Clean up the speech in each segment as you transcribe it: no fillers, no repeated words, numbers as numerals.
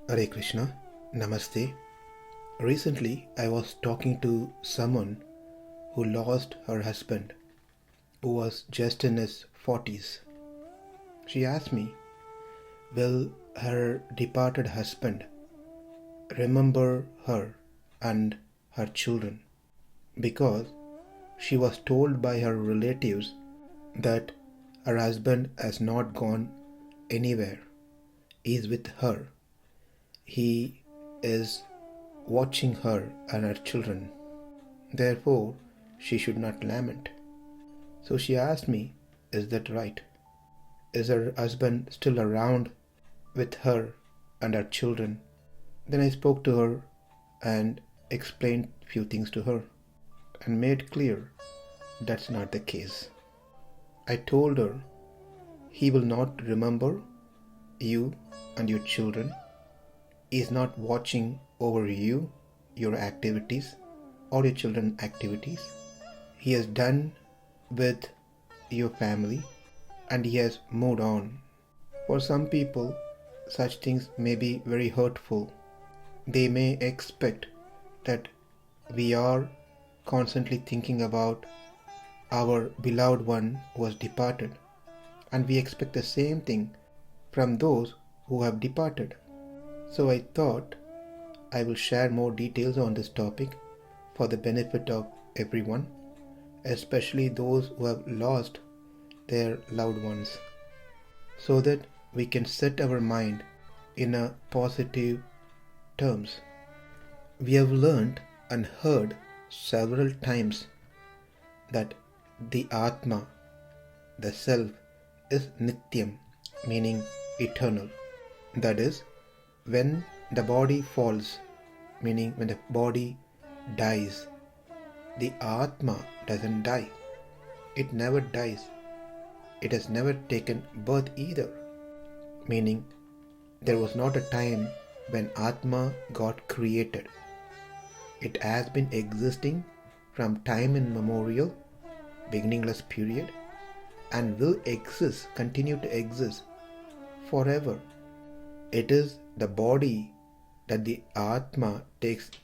Hare Krishna, Namaste. Recently, I was talking to someone who lost her husband, who was just in his 40s. She asked me, will her departed husband remember her and her children? Because she was told by her relatives that her husband has not gone anywhere. He is with her. He is watching her and her children. Therefore, she should not lament. So she asked me, is that right? Is her husband still around with her and her children? Then I spoke to her and explained few things to her and made clear that's not the case. I told her he will not remember you and your children. He is not watching over you, your activities, or your children's activities. He is done with your family and he has moved on. For some people, such things may be very hurtful. They may expect that we are constantly thinking about our beloved one who has departed, and we expect the same thing from those who have departed. So I thought I will share more details on this topic for the benefit of everyone, especially those who have lost their loved ones, so that we can set our mind in a positive terms. We have learned and heard several times that the Atma, the Self, is Nityam, meaning eternal. That is, when the body falls, meaning when the body dies, the Atma doesn't die. It never dies. It has never taken birth either, meaning there was not a time when Atma got created. It has been existing from time immemorial, beginningless period, and will continue to exist forever. It is the body that the Atma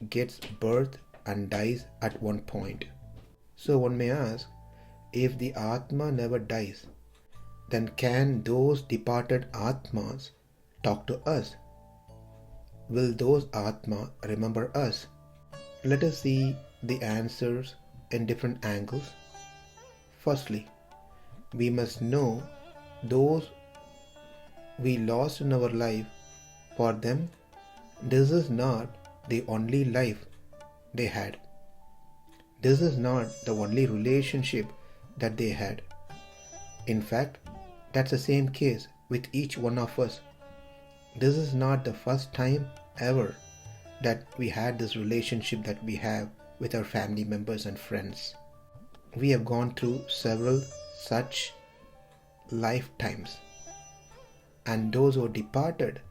gets birth and dies at one point. So one may ask, if the Atma never dies, then can those departed Atmas talk to us? Will those Atma remember us? Let us see the answers in different angles. Firstly, we must know those we lost in our life. For them, this is not the only life they had. This is not the only relationship that they had. In fact, that's the same case with each one of us. This is not the first time ever that we had this relationship that we have with our family members and friends. We have gone through several such lifetimes, and those who departed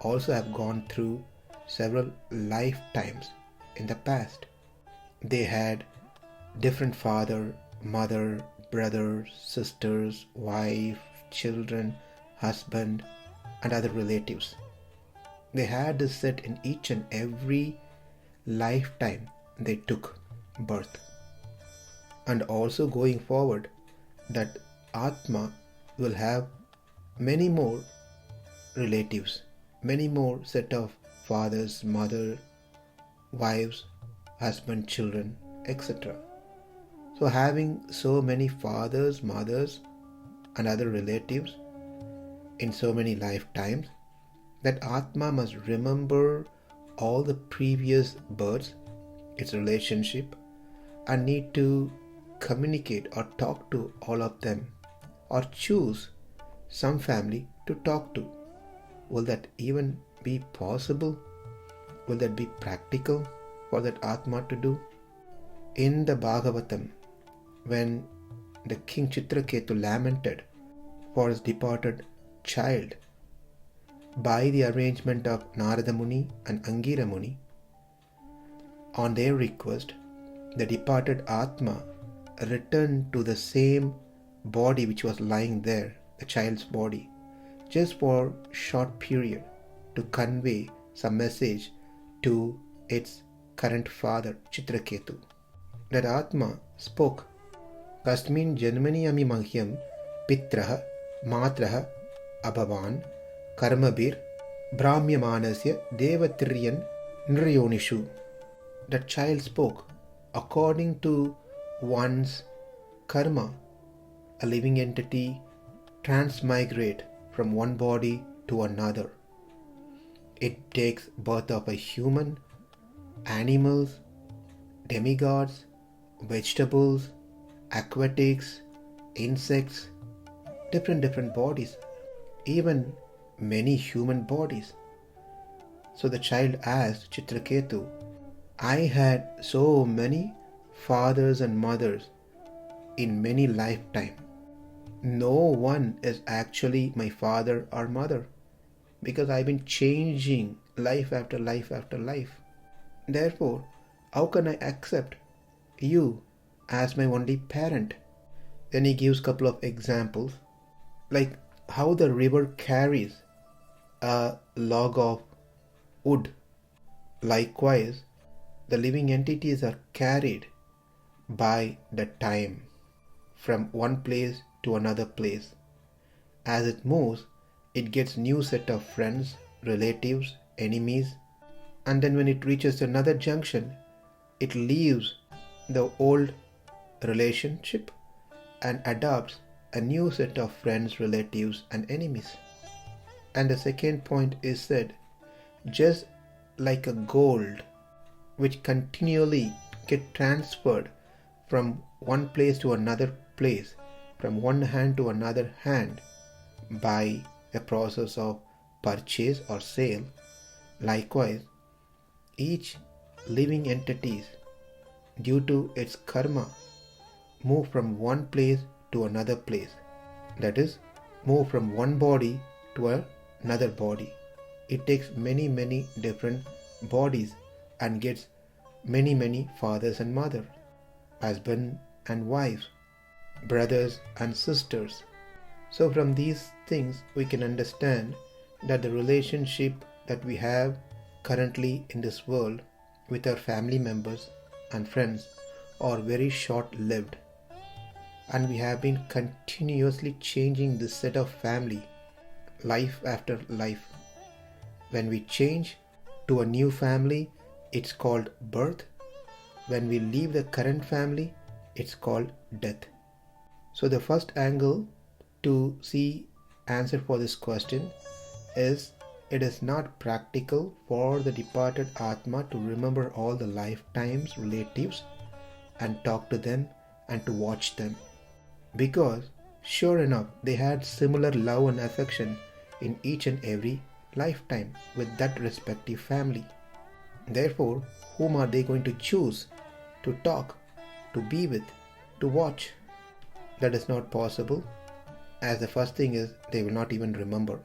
also have gone through several lifetimes in the past. They had different father, mother, brothers, sisters, wife, children, husband, and other relatives. They had this set in each and every lifetime they took birth. And also going forward, that Atma will have many more relatives, many more set of fathers, mother, wives, husband, children, etc. So having so many fathers, mothers, and other relatives in so many lifetimes, that Atma must remember all the previous births, its relationship, and need to communicate or talk to all of them, or choose some family to talk to. Will that even be possible? Will that be practical for that Atma to do? In the Bhagavatam, when the king Chitraketu lamented for his departed child, by the arrangement of Narada Muni and Angira Muni, on their request, the departed Atma returned to the same body which was lying there, the child's body, just for a short period, to convey some message to its current father, Chitraketu. That Atma spoke, Kasmin Janmani Ami Mahyam Pitraha Matraha Abhavan Karmabir Brahmyamanasya Devatriyan Nriyonishu. That child spoke, according to one's karma, a living entity transmigrate from one body to another. It takes birth of a human, animals, demigods, vegetables, aquatics, insects, different bodies, even many human bodies. So the child asked Chitraketu, I had so many fathers and mothers in many lifetimes. No one is actually my father or mother because I've been changing life after life after life. Therefore, how can I accept you as my only parent? Then he gives a couple of examples, like how the river carries a log of wood. Likewise, the living entities are carried by the time from one place to another place. As it moves, it gets new set of friends, relatives, enemies, and then when it reaches another junction, it leaves the old relationship and adopts a new set of friends, relatives, and enemies. And the second point is that just like a gold which continually get transferred from one place to another place, from one hand to another hand by a process of purchase or sale, likewise each living entities due to its karma move from one place to another place, that is, move from one body to another body. It takes many different bodies and gets many fathers and mothers, husband and wives, brothers and sisters. So from these things we can understand that the relationship that we have currently in this world with our family members and friends are very short-lived, and we have been continuously changing this set of family life after life. When we change to a new family, it's called birth. When we leave the current family, it's called death. So the first angle to see answer for this question is it is not practical for the departed Atma to remember all the lifetimes relatives and talk to them and to watch them, because sure enough they had similar love and affection in each and every lifetime with that respective family. Therefore, whom are they going to choose to talk, to be with, to watch? That is not possible, as the first thing is they will not even remember.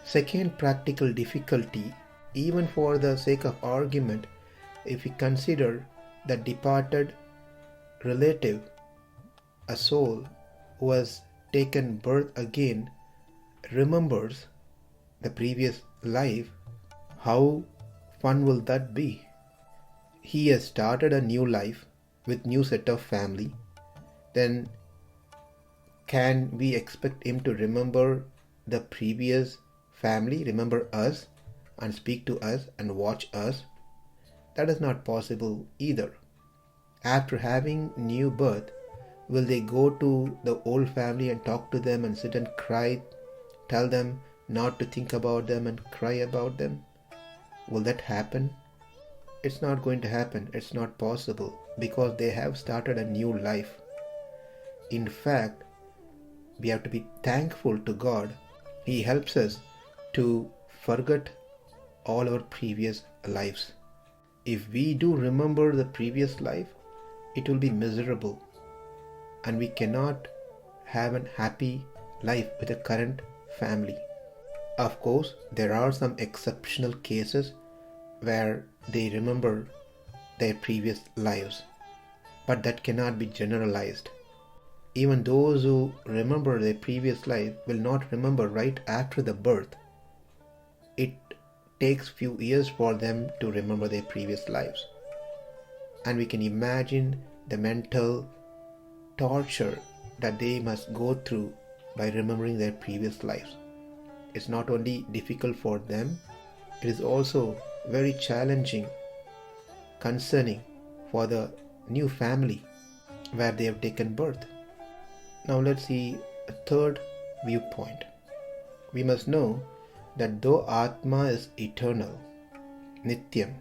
Second practical difficulty, even for the sake of argument, if we consider the departed relative, a soul who has taken birth again, remembers the previous life, how fun will that be? He has started a new life with new set of family. Then can we expect him to remember the previous family, remember us and speak to us and watch us? That is not possible either. After having new birth, will they go to the old family and talk to them and sit and cry, tell them not to think about them and cry about them? Will that happen? It's not going to happen. It's not possible, because they have started a new life. In fact, we have to be thankful to God. He helps us to forget all our previous lives. If we do remember the previous life, it will be miserable, and we cannot have a happy life with a current family. Of course, there are some exceptional cases where they remember their previous lives, but that cannot be generalized. Even those who remember their previous life will not remember right after the birth. It takes few years for them to remember their previous lives. And we can imagine the mental torture that they must go through by remembering their previous lives. It's not only difficult for them, it is also very challenging, concerning for the new family where they have taken birth. Now let's see a third viewpoint. We must know that though Atma is eternal, Nityam,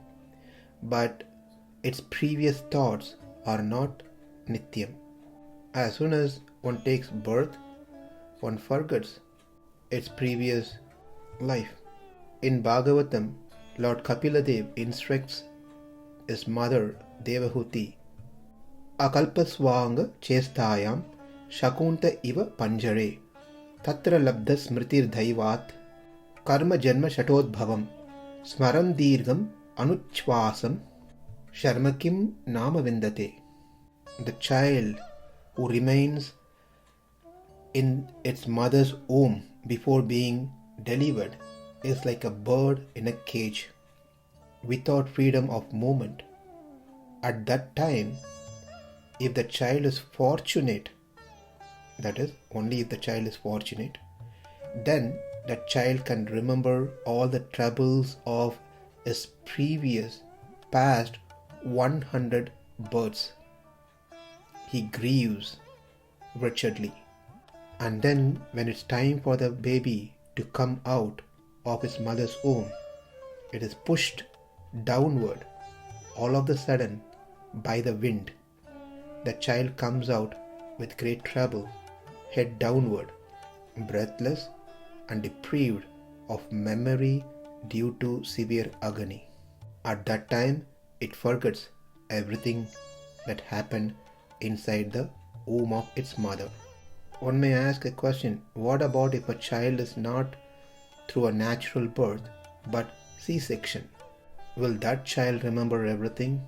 but its previous thoughts are not Nityam. As soon as one takes birth, one forgets its previous life. In Bhagavatam, Lord Kapiladev instructs his mother Devahuti, Akalpaswanga chestayam shakunta iva panjare tatra labdha smritir dhaivat karma janma shatodbhavam smaran dirgham anuchvasam sharmakim nama vindate. The child who remains in its mother's womb before being delivered is like a bird in a cage without freedom of movement. At that time, if the child is fortunate, that is, only if the child is fortunate, then that child can remember all the troubles of his previous past 100 births. He grieves wretchedly. And then when it's time for the baby to come out of his mother's womb, it is pushed downward all of a sudden by the wind. The child comes out with great trouble, head downward, breathless and deprived of memory due to severe agony. At that time, it forgets everything that happened inside the womb of its mother. One may ask a question, what about if a child is not through a natural birth but C-section? Will that child remember everything?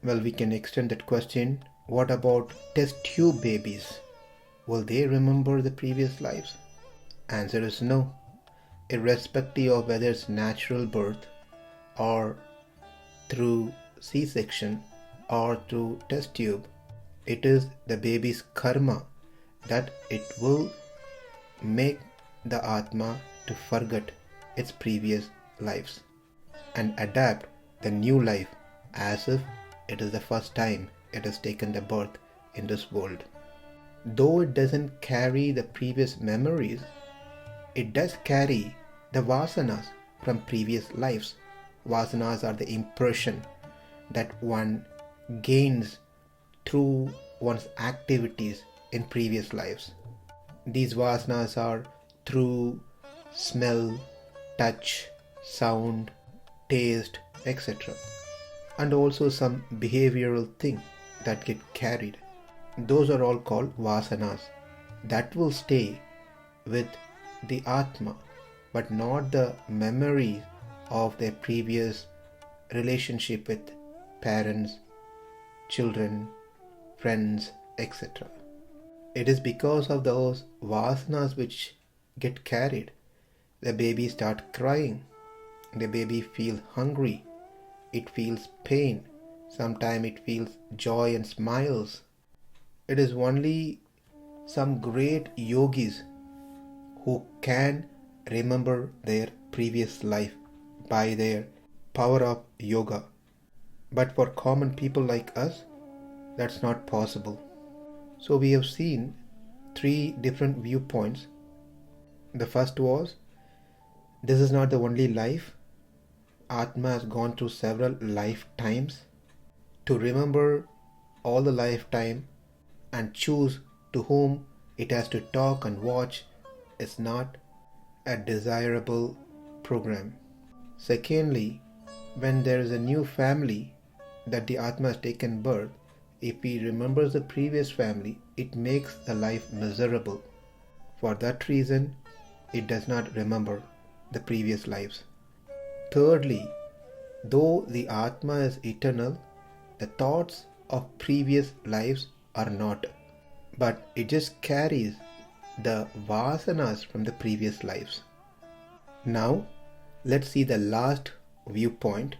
Well, we can extend that question. What about test tube babies? Will they remember the previous lives? Answer is no. Irrespective of whether it's natural birth or through C-section or through test tube, it is the baby's karma that it will make the Atma to forget its previous lives and adapt the new life as if it is the first time it has taken the birth in this world. Though it doesn't carry the previous memories, it does carry the vasanas from previous lives. Vasanas are the impression that one gains through one's activities in previous lives. These vasanas are through smell, touch, sound, taste, etc. And also some behavioral thing that get carried. Those are all called vasanas that will stay with the Atma, but not the memories of their previous relationship with parents, children, friends, etc. It is because of those vasanas which get carried. The baby starts crying. The baby feels hungry. It feels pain. Sometimes it feels joy and smiles. It is only some great yogis who can remember their previous life by their power of yoga. But for common people like us, that's not possible. So we have seen three different viewpoints. The first was, this is not the only life. Atma has gone through several lifetimes. To remember all the lifetime and choose to whom it has to talk and watch is not a desirable program. Secondly, when there is a new family that the Atma has taken birth, if he remembers the previous family, it makes the life miserable. For that reason, it does not remember the previous lives. Thirdly, though the Atma is eternal, the thoughts of previous lives are not, but it just carries the vasanas from the previous lives. Now, Let's see the last viewpoint.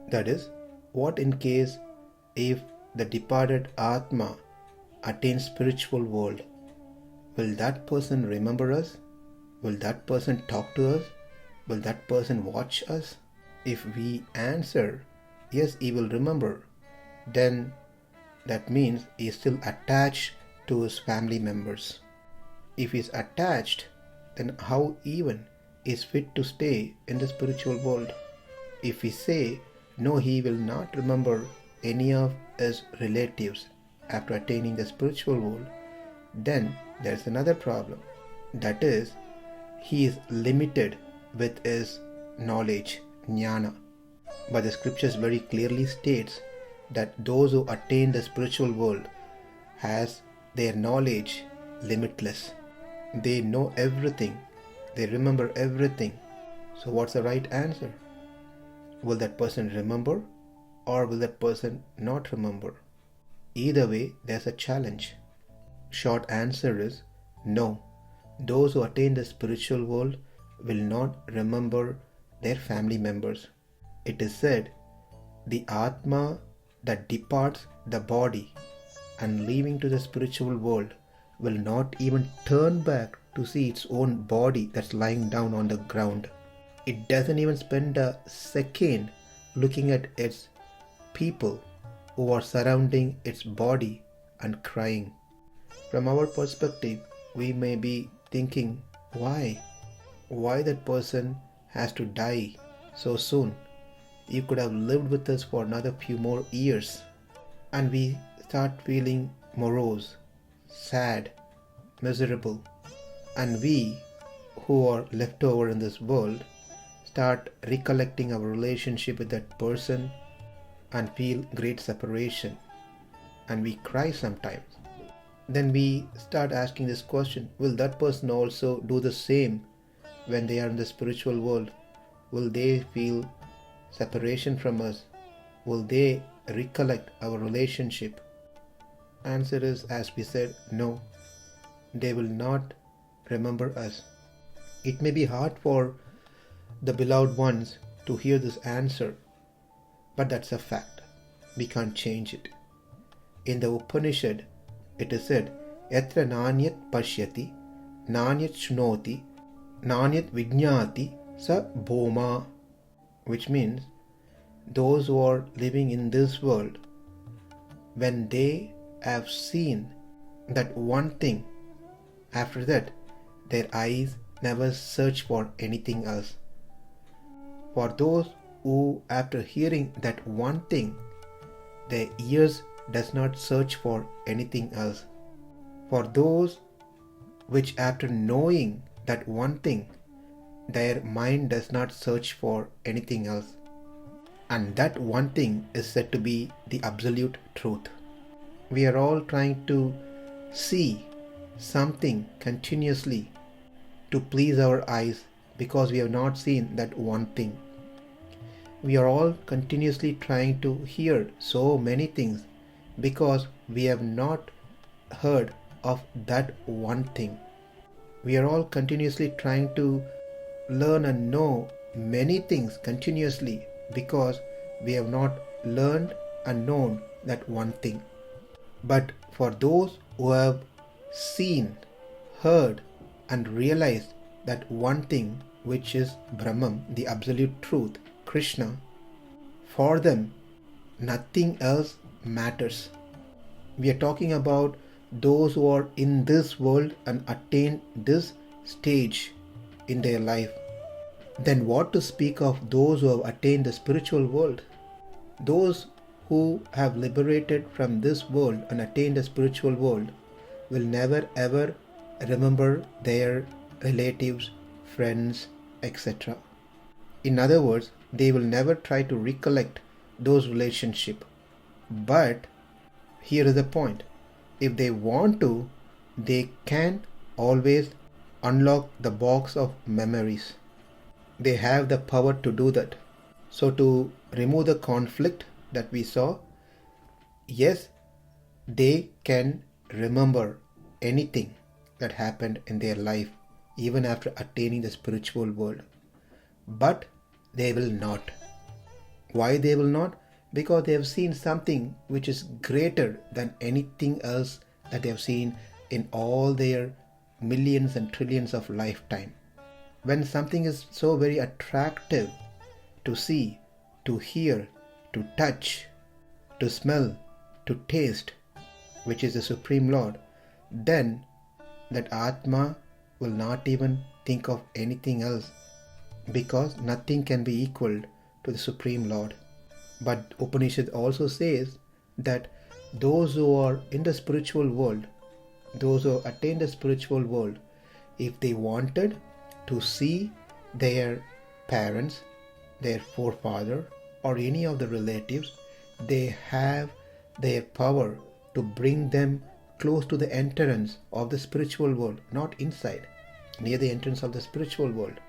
That is, what in case if the departed Atma attains spiritual world? Will that person remember us? Will that person talk to us? Will that person watch us? If we answer, yes, he will remember, then that means he is still attached to his family members. If he is attached, then how even is fit to stay in the spiritual world? If we say, no, he will not remember any of his relatives after attaining the spiritual world, then there is another problem. That is, he is limited with his knowledge, jnana. But the scriptures very clearly states that those who attain the spiritual world has their knowledge limitless. They know everything. They remember everything. So what's the right answer? Will that person remember or will that person not remember? Either way, there's a challenge. Short answer is no. Those who attain the spiritual world will not remember their family members. It is said, the Atma that departs the body and leaving to the spiritual world will not even turn back to see its own body that's lying down on the ground. It doesn't even spend a second looking at its people who are surrounding its body and crying. From our perspective, we may be thinking, why? Why that person has to die so soon? You could have lived with us for another few more years. And we start feeling morose, sad, miserable. And we, who are left over in this world, start recollecting our relationship with that person and feel great separation. And we cry sometimes. Then we start asking this question, will that person also do the same when they are in the spiritual world? Will they feel separation from us? Will they recollect our relationship? Answer is, as we said, no. They will not remember us. It may be hard for the beloved ones to hear this answer, but that's a fact. We can't change it. In the Upanishad, it is said, Yatra nanyat pashyati, nanyat shnoti, nanyat vijñāti sa bhoma, which means those who are living in this world, when they have seen that one thing, after that their eyes never search for anything else. For those who, after hearing that one thing, their ears does not search for anything else. For those which, after knowing that one thing, their mind does not search for anything else. And that one thing is said to be the absolute truth. We are all trying to see something continuously to please our eyes because we have not seen that one thing. We are all continuously trying to hear so many things because we have not heard of that one thing. We are all continuously trying to learn and know many things continuously because we have not learned and known that one thing. But for those who have seen, heard and realized that one thing, which is Brahman, the absolute truth, Krishna, for them nothing else matters. We are talking about those who are in this world and attain this stage in their life. Then what to speak of those who have attained the spiritual world? Those who have liberated from this world and attained the spiritual world will never ever remember their relatives, friends, etc. In other words, they will never try to recollect those relationships. But here is the point. If they want to, they can always unlock the box of memories. They have the power to do that. So to remove the conflict that we saw, yes, they can remember anything that happened in their life even after attaining the spiritual world. but they will not. Why they will not? Because they have seen something which is greater than anything else that they have seen in all their millions and trillions of lifetime. When something is so very attractive to see, to hear, to touch, to smell, to taste, which is the Supreme Lord, then that Atma will not even think of anything else, because nothing can be equaled to the Supreme Lord. But Upanishad also says that those who are in the spiritual world, those who attain the spiritual world, if they wanted to see their parents, their forefather, or any of the relatives, they have their power to bring them close to the entrance of the spiritual world, not inside, near the entrance of the spiritual world,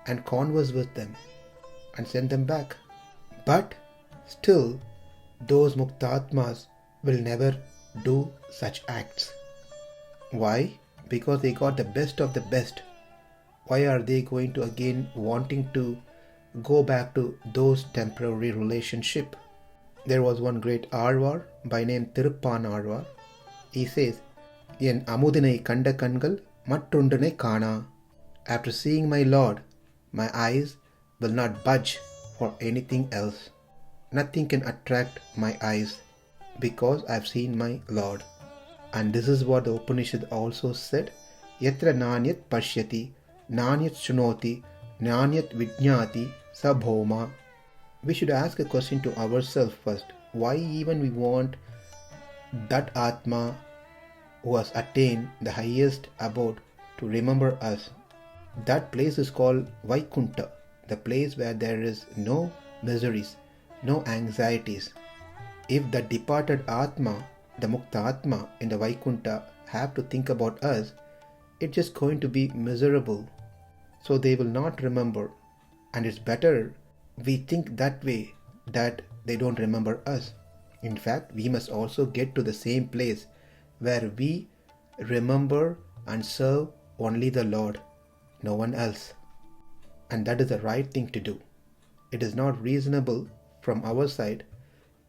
and converse with them and send them back. But still, those Muktatmas will never do such acts. Why? Because they got the best of the best. Why are they going to again wanting to go back to those temporary relationship? There was one great Arvar by name Tiruppan Arvar. He says, "En amudinai kanda kangal mattondane kana." After seeing my Lord, my eyes will not budge for anything else. Nothing can attract my eyes because I've seen my Lord. And this is what the Upanishad also said, "Yatra nanyat pashyati, nanyat shunoti, nanyat vijñāti sabhoma." We should ask a question to ourselves first. Why even we want that Atma who has attained the highest abode to remember us? That place is called Vaikunta, the place where there is no miseries, no anxieties. If the departed Atma, the Mukta Atma in the Vaikunta have to think about us, it's just going to be miserable. So they will not remember. And it's better we think that way, that they don't remember us. In fact, we must also get to the same place where we remember and serve only the Lord, no one else. And that is the right thing to do. It is not reasonable from our side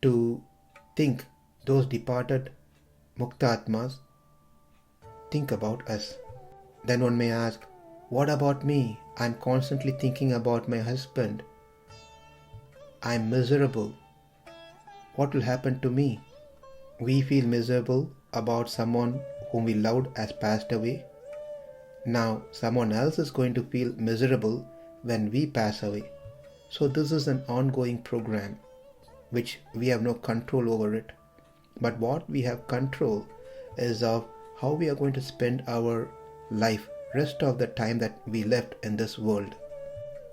to think those departed Muktatmas think about us. Then one may ask, what about me? I'm constantly thinking about my husband. I'm miserable. What will happen to me? We feel miserable about someone whom we loved has passed away. Now someone else is going to feel miserable when we pass away. So this is an ongoing program which we have no control over it. But what we have control is of how we are going to spend our life, rest of the time that we left in this world.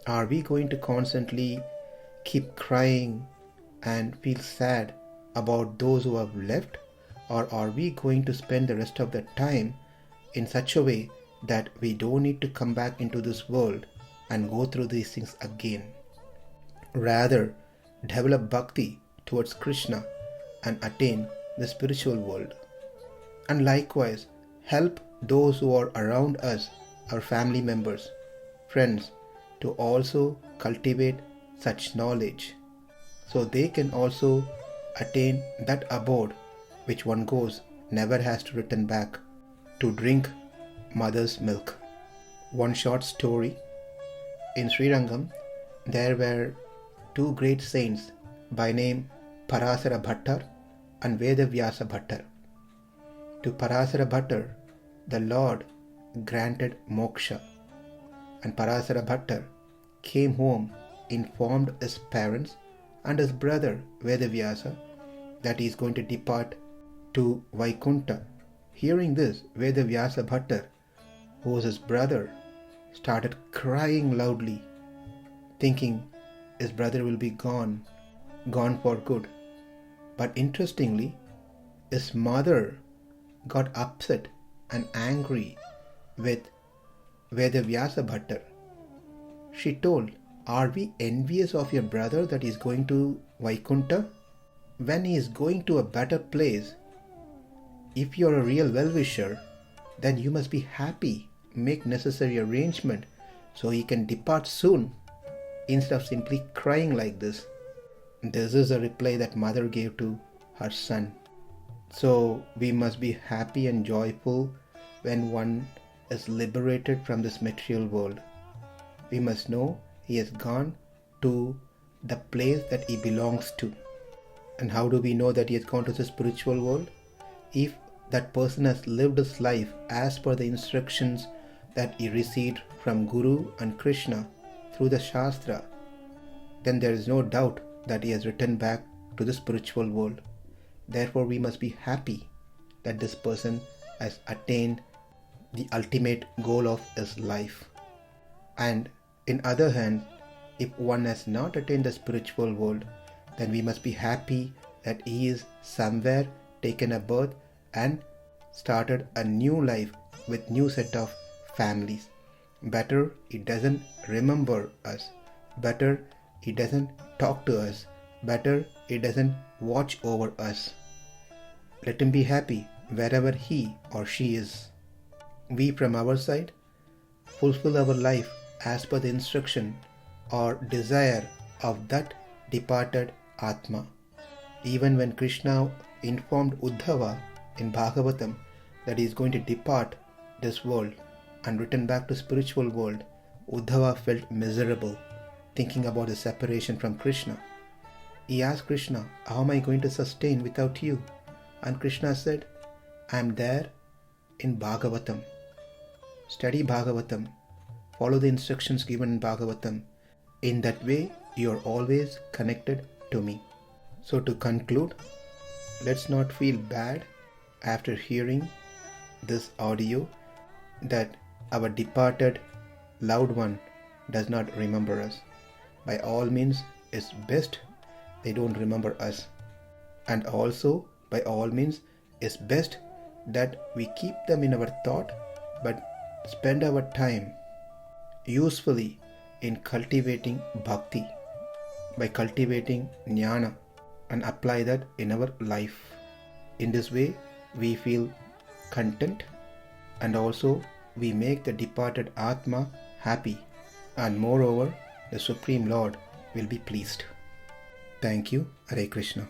Are we going to constantly keep crying and feel sad about those who have left? Or are we going to spend the rest of the time in such a way that we don't need to come back into this world and go through these things again? Rather, develop bhakti towards Krishna and attain the spiritual world. And likewise, help those who are around us, our family members, friends, to also cultivate such knowledge, so they can also attain that abode which one goes, never has to return back to drink mother's milk. One short story. In Srirangam, there were two great saints by name Parasara Bhattar and Vedavyasa Bhattar. To Parasara Bhattar, the Lord granted moksha, and Parasara Bhattar came home, informed his parents and his brother Vedavyasa that he is going to depart to Vaikunta. Hearing this, Vedavyasa Bhattar, who was his brother, started crying loudly, thinking his brother will be gone for good. But interestingly, his mother got upset and angry with Vedavyasa Bhattar. She told, "Are we envious of your brother that he is going to Vaikunta? When he is going to a better place, if you are a real well-wisher, then you must be happy, make necessary arrangement so he can depart soon." instead of simply crying like this. This is a reply that mother gave to her son. So we must be happy and joyful when one is liberated from this material world. We must know he has gone to the place that he belongs to. And how do we know that he has gone to the spiritual world? If that person has lived his life as per the instructions that he received from Guru and Krishna through the Shastra, then there is no doubt that he has returned back to the spiritual world. Therefore, we must be happy that this person has attained the ultimate goal of his life. And in other hand, if one has not attained the spiritual world, then we must be happy that he is somewhere taken a birth and started a new life with new set of families. Better he doesn't remember us. Better he doesn't talk to us. Better he doesn't watch over us. Let him be happy wherever he or she is. We from our side fulfill our life as per the instruction or desire of that departed Atma. Even when Krishna informed Uddhava in Bhagavatam that he is going to depart this world and return back to spiritual world, Uddhava felt miserable thinking about the separation from Krishna. He asked Krishna, how am I going to sustain without you? And Krishna said, I am there in Bhagavatam. Study Bhagavatam. Follow the instructions given in Bhagavatam. In that way, you are always connected to me. So to conclude, let's not feel bad after hearing this audio that our departed loved one does not remember us. By all means, it's best they don't remember us. And also, by all means, it's best that we keep them in our thought, but spend our time usefully in cultivating bhakti, by cultivating jnana, and apply that in our life. In this way, we feel content, and also we make the departed Atma happy, and moreover, the Supreme Lord will be pleased. Thank you. Hare Krishna.